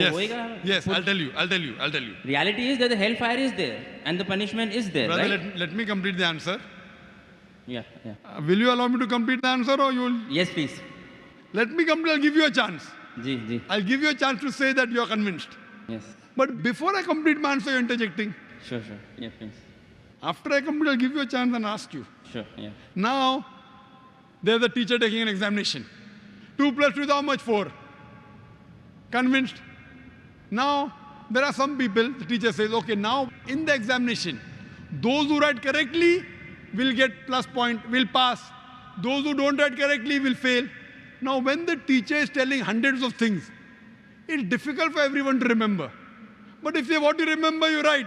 Yes, होएगा, yes, I'll tell you. reality is that the hellfire is there and the punishment is there, Brother, right? let me complete the answer. Yeah, yeah. Will you allow me to complete the answer or you will? Yes, please. Let me complete, I'll give you a chance. Ji, ji. I'll give you a chance to say that you're convinced. Yes. But before I complete my answer, you're interjecting. Sure, sure. Yeah, please. After I complete, I'll give you a chance and ask you. Sure, yeah. Now, there's a teacher taking an examination. 2 plus 2 is how much? 4. Convinced? Now, there are some people, the teacher says, okay, now in the examination, those who write correctly will get plus point, will pass. Those who don't write correctly will fail. Now, when the teacher is telling hundreds of things, it's difficult for everyone to remember. But if you what you remember, you write.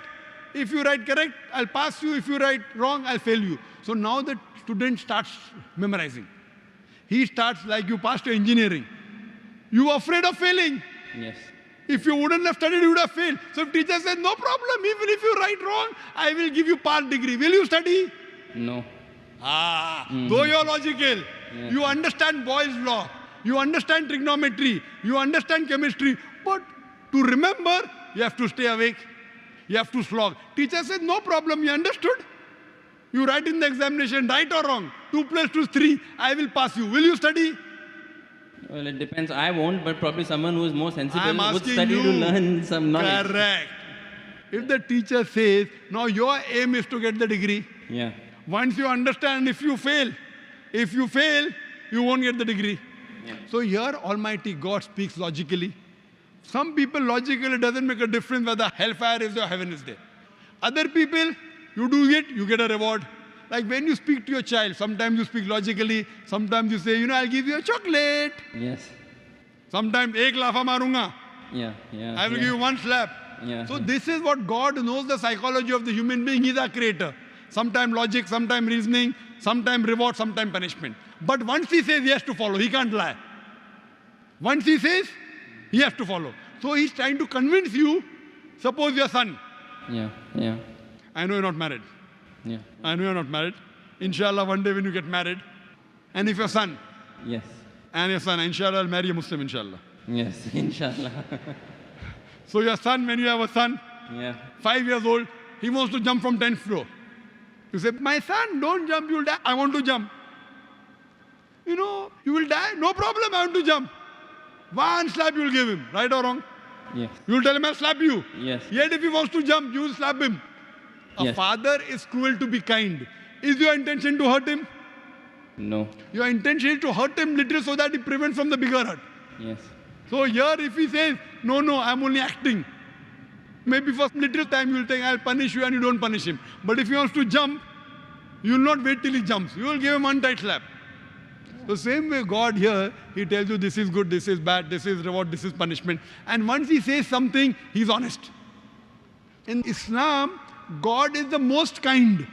If you write correct, I'll pass you. If you write wrong, I'll fail you. So now the student starts memorizing. He starts like you passed your engineering. You are afraid of failing. Yes. If you wouldn't have studied, you would have failed. So if teacher says, no problem, even if you write wrong, I will give you part degree. Will you study? No. Though you're logical, Yes. you understand Boyle's law, you understand trigonometry, you understand chemistry, but to remember, you have to stay awake, you have to slog. Teacher says, no problem, you understood? You write in the examination, right or wrong, 2 plus 2 is 3, I will pass you. Will you study? Well, it depends. I won't, but probably someone who is more sensible I'm would asking study you. to learn some knowledge. Correct. If the teacher says, now your aim is to get the degree, Yeah. once you understand, if you fail, you won't get the degree. Yeah. So here Almighty God speaks logically. Some people logically it doesn't make a difference whether hellfire is or heaven is there. Other people, you do it, you get a reward. Like when you speak to your child, sometimes you speak logically, sometimes you say, I'll give you a chocolate. Yes. Sometimes, ek lafa marunga. Yeah, yeah. I will yeah. give you one slap. Yeah. So this is what God knows the psychology of the human being. He's our creator. Sometimes logic, sometimes reasoning, sometimes reward, sometimes punishment. But once he says he has to follow, he can't lie. Once he says, he has to follow. So he's trying to convince you, suppose your son. Yeah, yeah, I know you're not married. yeah. I know you're not married. Inshallah, one day when you get married, and if your son, Yes. and your son, inshallah, I'll marry a Muslim, inshallah. Yes, inshallah. So your son, when you have a son, Yeah. 5 years old, he wants to jump from 10th floor. You say, my son, don't jump, you'll die. I want to jump. You will die. No problem, I want to jump. One slap you will give him, right or wrong? Yes. You will tell him, I'll slap you. Yes. Yet if he wants to jump, you will slap him. A Yes. father is cruel to be kind. Is your intention to hurt him? No. Your intention is to hurt him little so that he prevents from the bigger hurt. Yes. So here if he says, no, I'm only acting, maybe for little time you will think, I'll punish you and you don't punish him. But if he wants to jump, you will not wait till he jumps. You will give him one tight slap. The same way God here, he tells you this is good, this is bad, this is reward, this is punishment. And once he says something, he's honest. In Islam, God is the most kind.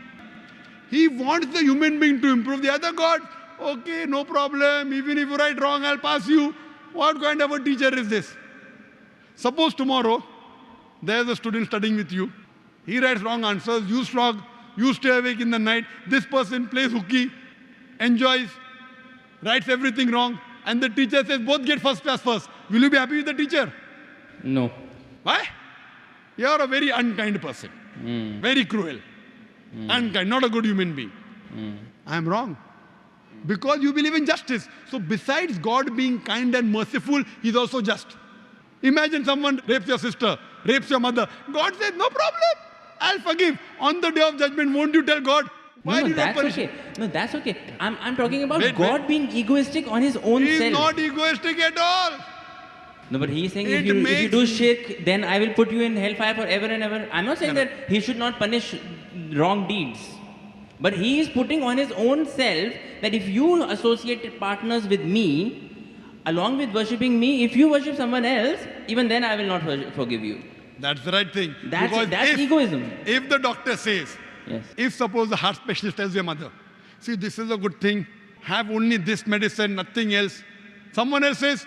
He wants the human being to improve. The other God, okay, no problem. Even if you write wrong, I'll pass you. What kind of a teacher is this? Suppose tomorrow, there's a student studying with you. He writes wrong answers. You slog. You stay awake in the night. This person plays hooky, enjoys, writes everything wrong. And the teacher says, both get first class first. Will you be happy with the teacher? No. Why? You are a very unkind person. Very cruel. Unkind, not a good human being. I am wrong. Because you believe in justice. So besides God being kind and merciful, He's also just. Imagine someone rapes your sister, rapes your mother. God says, no problem. I'll forgive. On the day of judgment, won't you tell God? Why no, did you not that's punish okay. him? No, that's okay. I'm talking about Wait, God being egoistic on his own He's self. not egoistic at all. No, but he's saying It if you makes- do shirk, then I will put you in hellfire forever and ever. I'm not saying that he should not punish wrong deeds. But he is putting on his own self that if you associate partners with me, along with worshipping me, if you worship someone else, even then I will not forgive you. That's the right thing. That's Because egoism. If the doctor says, Yes. if suppose the heart specialist tells your mother, see, this is a good thing, have only this medicine, nothing else. Someone else says,